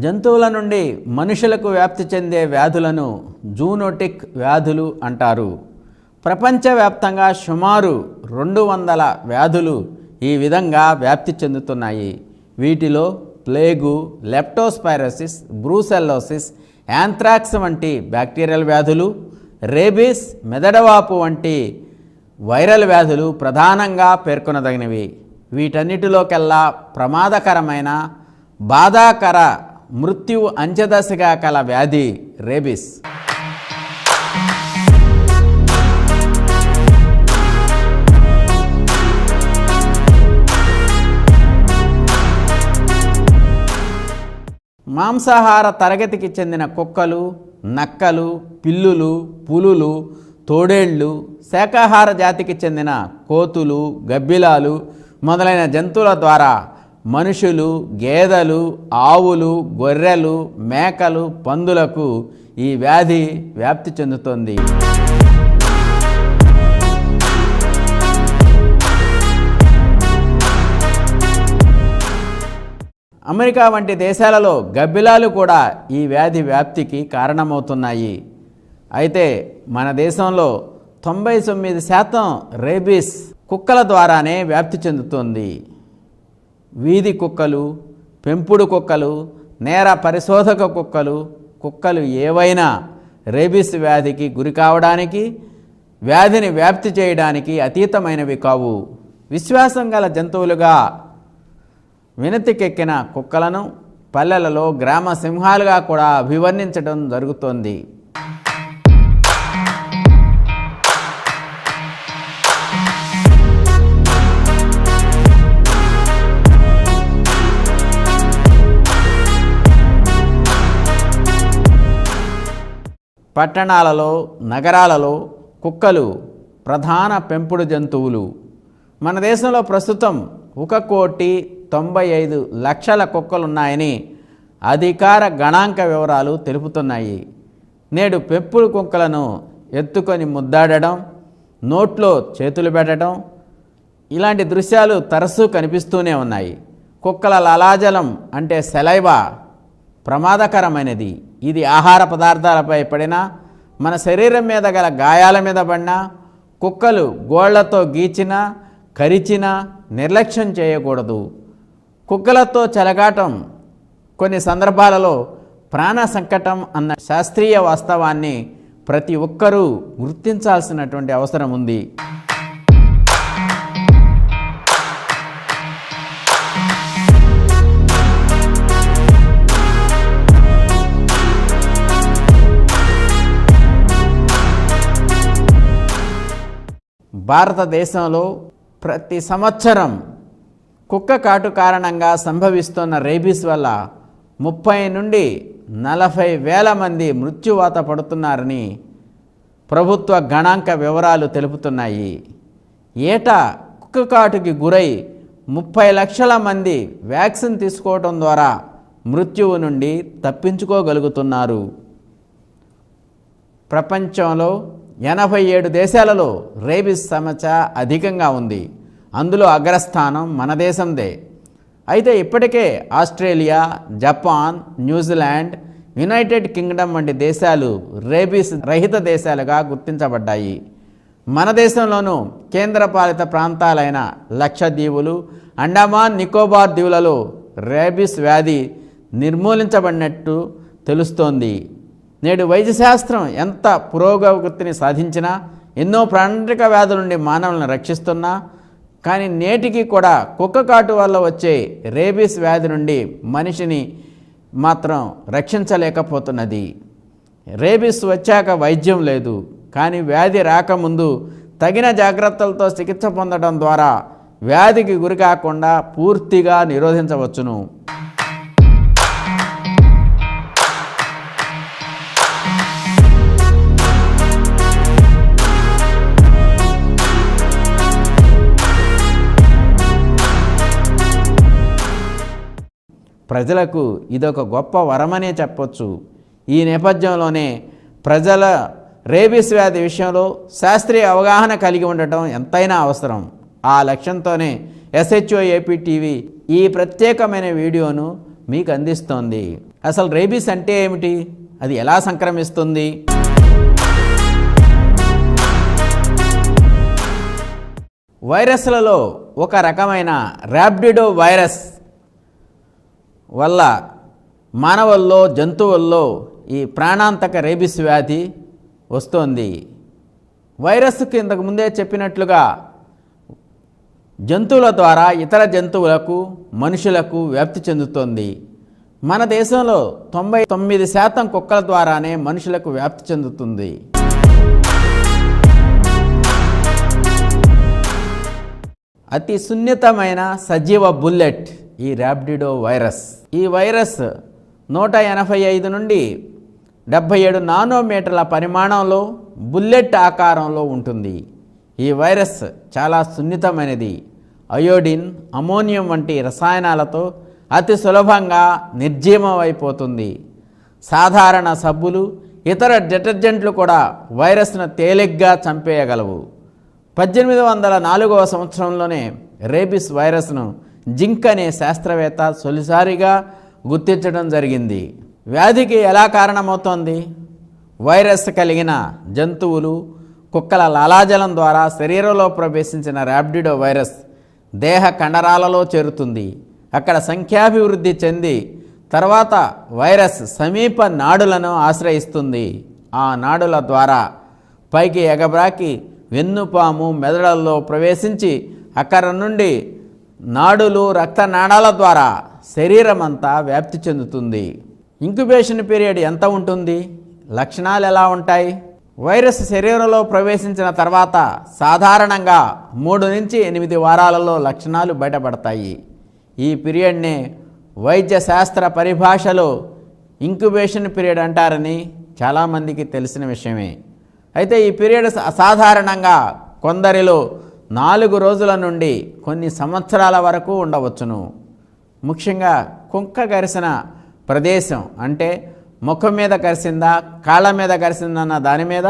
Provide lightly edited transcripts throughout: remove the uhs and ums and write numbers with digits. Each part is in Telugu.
జంతువుల నుండి మనుషులకు వ్యాప్తి చెందే వ్యాధులను జూనోటిక్ వ్యాధులు అంటారు. ప్రపంచవ్యాప్తంగా సుమారు 200 వ్యాధులు ఈ విధంగా వ్యాప్తి చెందుతున్నాయి. వీటిలో ప్లేగు, లెప్టోస్పైరోసిస్, బ్రూసెల్లోసిస్, యాంథ్రాక్స్ వంటి బ్యాక్టీరియల్ వ్యాధులు, రేబీస్, మెదడువాపు వంటి వైరల్ వ్యాధులు ప్రధానంగా పేర్కొనదగినవి. వీటన్నిటిలోకెల్లా ప్రమాదకరమైన, బాధాకర, మృత్యువు అంచెదశగా కల వ్యాధి రేబీస్. మాంసాహార తరగతికి చెందిన కుక్కలు, నక్కలు, పిల్లులు, పులులు, తోడేళ్ళు, శాకాహార జాతికి చెందిన కోతులు, గబ్బిలాలు మొదలైన జంతువుల ద్వారా మనుషులు, గేదెలు, ఆవులు, గొర్రెలు, మేకలు, పందులకు ఈ వ్యాధి వ్యాప్తి చెందుతుంది. అమెరికా వంటి దేశాలలో గబ్బిలాలు కూడా ఈ వ్యాధి వ్యాప్తికి కారణమవుతున్నాయి. అయితే మన దేశంలో 99% రేబీస్ కుక్కల ద్వారానే వ్యాప్తి చెందుతుంది. వీధి కుక్కలు, పెంపుడు కుక్కలు, నేర పరిశోధక కుక్కలు ఏవైనా రేబీస్ వ్యాధికి గురి కావడానికి, వ్యాధిని వ్యాప్తి చేయడానికి అతీతమైనవి కావు. విశ్వాసం గల జంతువులుగా వినతికెక్కిన కుక్కలను పల్లెలలో గ్రామ సింహాలుగా కూడా అభివర్ణించడం జరుగుతోంది. పట్టణాలలో, నగరాలలో కుక్కలు ప్రధాన పెంపుడు జంతువులు. మన దేశంలో ప్రస్తుతం 1,95,00,000 కుక్కలున్నాయని అధికార గణాంక వివరాలు తెలుపుతున్నాయి. నేడు పెంపుడు కుక్కలను ఎత్తుకొని ముద్దాడడం, నోట్లో చేతులు పెట్టడం ఇలాంటి దృశ్యాలు తరచూ కనిపిస్తూనే ఉన్నాయి. కుక్కల లాలాజలం అంటే సెలైవా ప్రమాదకరమైనది. ఇది ఆహార పదార్థాలపై పడినా, మన శరీరం మీద గల గాయాల మీద పడినా, కుక్కలు గోళ్లతో గీచినా, కరిచినా నిర్లక్ష్యం చేయకూడదు. కుక్కలతో చెలగాటం కొన్ని సందర్భాలలో ప్రాణ సంకటం అన్న శాస్త్రీయ వాస్తవాన్ని ప్రతి ఒక్కరూ గుర్తించాల్సినటువంటి అవసరం ఉంది. భారతదేశంలో ప్రతి సంవత్సరం కుక్క కాటు కారణంగా సంభవిస్తున్న రేబీస్ వల్ల 30 నుండి 40 వేల మంది మృత్యువాత పడుతున్నారని ప్రభుత్వ గణాంక వివరాలు తెలుపుతున్నాయి. ఏటా కుక్క కాటుకి గురై 30 లక్షల మంది వ్యాక్సిన్ తీసుకోవడం ద్వారా మృత్యువు నుండి తప్పించుకోగలుగుతున్నారు. ప్రపంచంలో 87 దేశాలలో రేబీస్ సమస్య అధికంగా ఉంది. అందులో అగ్రస్థానం మన దేశందే. అయితే ఇప్పటికే Australia, Japan, New Zealand, United Kingdom వంటి దేశాలు రేబీస్ రహిత దేశాలుగా గుర్తించబడ్డాయి. మన దేశంలోనూ కేంద్రపాలిత ప్రాంతాలైన లక్షద్వీపులు, అండమాన్ నికోబార్ దీవులలో రేబీస్ వ్యాధి నిర్మూలించబడినట్టు తెలుస్తోంది. నేడు వైద్యశాస్త్రం ఎంత పురోగతిని సాధించినా, ఎన్నో ప్రాణాంతక వ్యాధుల నుండి మానవులను రక్షిస్తున్నా, కానీ నేటికి కూడా కుక్క కాటు వల్ల వచ్చే రేబీస్ వ్యాధి నుండి మనిషిని మాత్రం రక్షించలేకపోతున్నది. రేబీస్ వచ్చాక వైద్యం లేదు, కానీ వ్యాధి రాకముందు తగిన జాగ్రత్తలతో చికిత్స పొందడం ద్వారా వ్యాధికి గురి కాకుండా పూర్తిగా నిరోధించవచ్చును. ప్రజలకు ఇదొక గొప్ప వరమనే చెప్పొచ్చు. ఈ నేపథ్యంలోనే ప్రజల రేబీస్ వ్యాధి విషయంలో శాస్త్రీయ అవగాహన కలిగి ఉండటం ఎంతైనా అవసరం. ఆ లక్ష్యంతోనే SHO AP టీవీ ఈ ప్రత్యేకమైన వీడియోను మీకు అందిస్తోంది. అసలు రేబీస్ అంటే ఏమిటి, అది ఎలా సంక్రమిస్తుంది? వైరస్లలో ఒక రకమైన ర్యాబిడో వైరస్ వల్ల మానవుల్లో జంతువుల్లో ఈ ప్రాణాంతక రేబీస్ వ్యాధి వస్తోంది. వైరస్కి ఇంతకు ముందే చెప్పినట్లుగా జంతువుల ద్వారా ఇతర జంతువులకు మనుషులకు వ్యాప్తి చెందుతోంది. మన దేశంలో 99% కుక్కల ద్వారానే మనుషులకు వ్యాప్తి చెందుతుంది. అతి సున్నితమైన సజీవ బుల్లెట్ ఈ ర్యాబిడో వైరస్. ఈ వైరస్ 185 నుండి 77 నానోమీటర్ల పరిమాణంలో బుల్లెట్ ఆకారంలో ఉంటుంది. ఈ వైరస్ చాలా సున్నితమైనది. అయోడిన్, అమోనియం వంటి రసాయనాలతో అతి సులభంగా నిర్జీవమైపోతుంది. సాధారణ సబ్బులు, ఇతర డిటర్జెంట్లు కూడా వైరస్ను తేలిగ్గా చంపేయగలవు. 1804వ సంవత్సరంలోనే రేబీస్ వైరస్ను జింక్ అనే శాస్త్రవేత్త తొలిసారిగా గుర్తించడం జరిగింది. వ్యాధికి ఎలా కారణమవుతోంది? వైరస్ కలిగిన జంతువులు, కుక్కల లాలాజలం ద్వారా శరీరంలో ప్రవేశించిన ర్యాబిడో వైరస్ దేహ కండరాలలో చేరుతుంది. అక్కడ సంఖ్యాభివృద్ధి చెంది తర్వాత వైరస్ సమీప నాడులను ఆశ్రయిస్తుంది. ఆ నాడుల ద్వారా పైకి ఎగబ్రాకి వెన్నుపాము మెదడుల్లో ప్రవేశించి అక్కడ నుండి నాడులు, రక్తనాళాల ద్వారా శరీరం అంతా వ్యాప్తి చెందుతుంది. ఇంక్యుబేషన్ పీరియడ్ ఎంత ఉంటుంది? లక్షణాలు ఎలా ఉంటాయి? వైరస్ శరీరంలో ప్రవేశించిన తర్వాత సాధారణంగా 3 నుంచి 8 వారాలలో లక్షణాలు బయటపడతాయి. ఈ పీరియడ్నే వైద్య శాస్త్ర పరిభాషలో ఇంక్యుబేషన్ పీరియడ్ అంటారని చాలామందికి తెలిసిన విషయమే. అయితే ఈ పీరియడ్ సాధారణంగా కొందరిలో 4 రోజుల నుండి కొన్ని సంవత్సరాల వరకు ఉండవచ్చును. ముఖ్యంగా కుక్క కరిసిన ప్రదేశం, అంటే ముఖం మీద కరిసిందా, కాళ్ళ మీద కరిసిందన్న దాని మీద,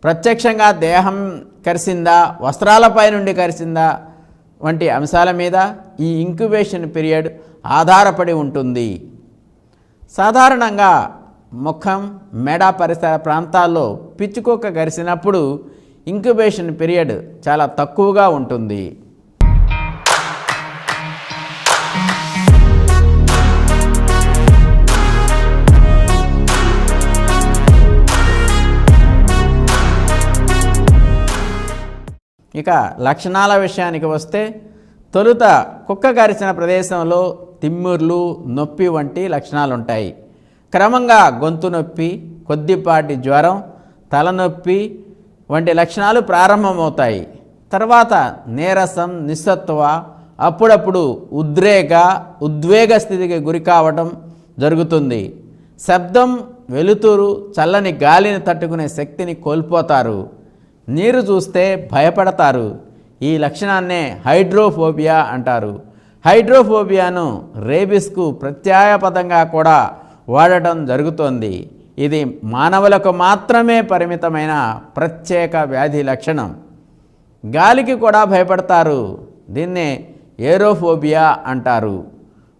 ప్రత్యక్షంగా దేహం కరిసిందా, వస్త్రాలపై నుండి కరిసిందా వంటి అంశాల మీద ఈ ఇంక్యుబేషన్ పీరియడ్ ఆధారపడి ఉంటుంది. సాధారణంగా ముఖం, మెడ పరిసర ప్రాంతాల్లో పిచ్చుకుక్క కరిసినప్పుడు ఇంక్యుబేషన్ పీరియడ్ చాలా తక్కువగా ఉంటుంది. ఇక లక్షణాల విషయానికి వస్తే, తొలుత కుక్క కరిచిన ప్రదేశంలో తిమ్మిర్లు, నొప్పి వంటి లక్షణాలు ఉంటాయి. క్రమంగా గొంతు నొప్పి, కొద్దిపాటి జ్వరం, తలనొప్పి వంటి లక్షణాలు ప్రారంభమవుతాయి. తర్వాత నీరసం, నిస్సత్వ, అప్పుడప్పుడు ఉద్వేగ స్థితికి గురి కావడం జరుగుతుంది. శబ్దం, వెలుతురు, చల్లని గాలిని తట్టుకునే శక్తిని కోల్పోతారు. నీరు చూస్తే భయపడతారు. ఈ లక్షణాన్నే హైడ్రోఫోబియా అంటారు. హైడ్రోఫోబియాను రేబీస్కు ప్రత్యాయపదంగా కూడా వాడటం జరుగుతోంది. ఇది మానవులకు మాత్రమే పరిమితమైన ప్రత్యేక వ్యాధి లక్షణం. గాలికి కూడా భయపడతారు. దీన్నే ఏరోఫోబియా అంటారు.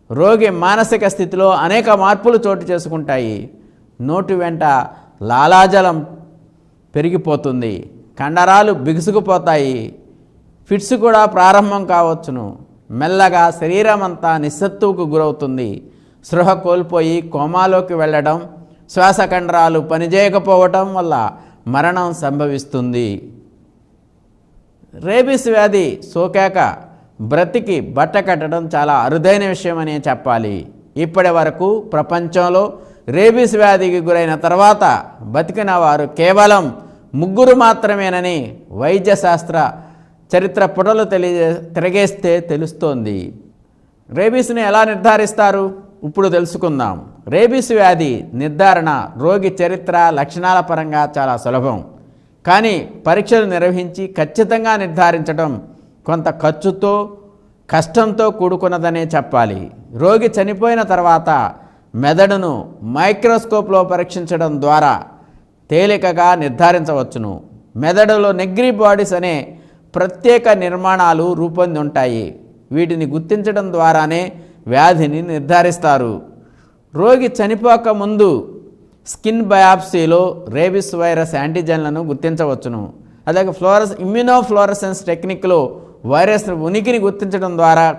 రోగి మానసిక స్థితిలో అనేక మార్పులు చోటు చేసుకుంటాయి. నోటి వెంట లాలాజలం పెరిగిపోతుంది. కండరాలు బిగుసుకుపోతాయి. ఫిట్స్ కూడా ప్రారంభం కావచ్చును. మెల్లగా శరీరం అంతా నిస్సత్తువుకు గురవుతుంది. స్పృహ కోల్పోయి కోమాలోకి వెళ్ళడం, శ్వాస కండరాలు పనిచేయకపోవటం వల్ల మరణం సంభవిస్తుంది. రేబీస్ వ్యాధి సోకాక బ్రతికి బట్ట కట్టడం చాలా అరుదైన విషయమనే చెప్పాలి. ఇప్పటి వరకు ప్రపంచంలో రేబీస్ వ్యాధికి గురైన తర్వాత బతికిన వారు కేవలం 3 మాత్రమేనని వైద్య శాస్త్ర చరిత్ర పుటలు తిరగేస్తే తెలుస్తోంది. రేబీస్ని ఎలా నిర్ధారిస్తారు? ఇప్పుడు తెలుసుకుందాం. రేబీస్ వ్యాధి నిర్ధారణ రోగి చరిత్ర, లక్షణాల పరంగా చాలా సులభం. కానీ పరీక్షలు నిర్వహించి ఖచ్చితంగా నిర్ధారించడం కొంత ఖర్చుతో, కష్టంతో కూడుకున్నదనే చెప్పాలి. రోగి చనిపోయిన తర్వాత మెదడును మైక్రోస్కోప్లో పరీక్షించడం ద్వారా తేలికగా నిర్ధారించవచ్చును. మెదడులో నెగ్రీ బాడీస్ అనే ప్రత్యేక నిర్మాణాలు రూపొంది ఉంటాయి. వీటిని గుర్తించడం ద్వారానే వ్యాధిని నిర్ధారిస్తారు. రోగి చనిపోక ముందు స్కిన్ బయాప్సీలో రేబిస్ వైరస్ యాంటీజెన్లను గుర్తించవచ్చును. అలాగే ఇమ్యూనోఫ్లోరసెన్స్ టెక్నిక్లో వైరస్ ఉనికిని గుర్తించడం ద్వారా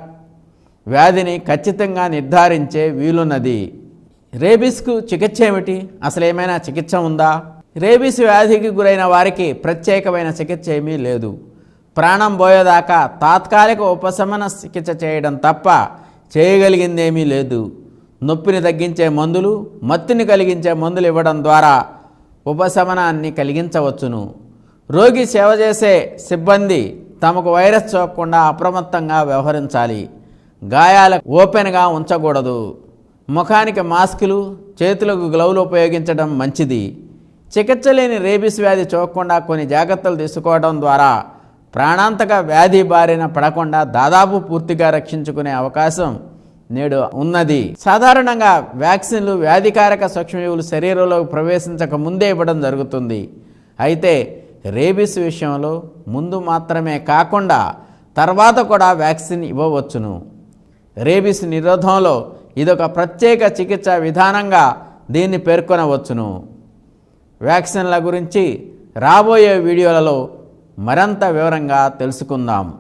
వ్యాధిని ఖచ్చితంగా నిర్ధారించే వీలున్నది. రేబిస్కు చికిత్స ఏమిటి? అసలు ఏమైనా చికిత్స ఉందా? రేబిస్ వ్యాధికి గురైన వారికి ప్రత్యేకమైన చికిత్స ఏమీ లేదు. ప్రాణం పోయేదాకా తాత్కాలిక ఉపశమన చికిత్స చేయడం తప్ప చేయగలిగిందేమీ లేదు. నొప్పిని తగ్గించే మందులు, మత్తుని కలిగించే మందులు ఇవ్వడం ద్వారా ఉపశమనాన్ని కలిగించవచ్చును. రోగి సేవ చేసే సిబ్బంది తమకు వైరస్ సోకకుండా అప్రమత్తంగా వ్యవహరించాలి. గాయాలకు ఓపెన్గా ఉంచకూడదు. ముఖానికి మాస్కులు, చేతులకు గ్లౌలు ఉపయోగించడం మంచిది. చికిత్స లేని రేబిస్ వ్యాధి సోకకుండా కొన్ని జాగ్రత్తలు తీసుకోవడం ద్వారా ప్రాణాంతక వ్యాధి బారిన పడకుండా దాదాపు పూర్తిగా రక్షించుకునే అవకాశం నేడు ఉన్నది. సాధారణంగా వ్యాక్సిన్లు వ్యాధికారక సూక్ష్మజీవులు శరీరంలోకి ప్రవేశించక ముందే ఇవ్వడం జరుగుతుంది. అయితే రేబిస్ విషయంలో ముందు మాత్రమే కాకుండా తర్వాత కూడా వ్యాక్సిన్ ఇవ్వవచ్చును. రేబిస్ నిరోధంలో ఇదొక ప్రత్యేక చికిత్సా విధానంగా దీన్ని పేర్కొనవచ్చును. వ్యాక్సిన్ల గురించి రాబోయే వీడియోలలో మరింత వివరంగా తెలుసుకుందాం.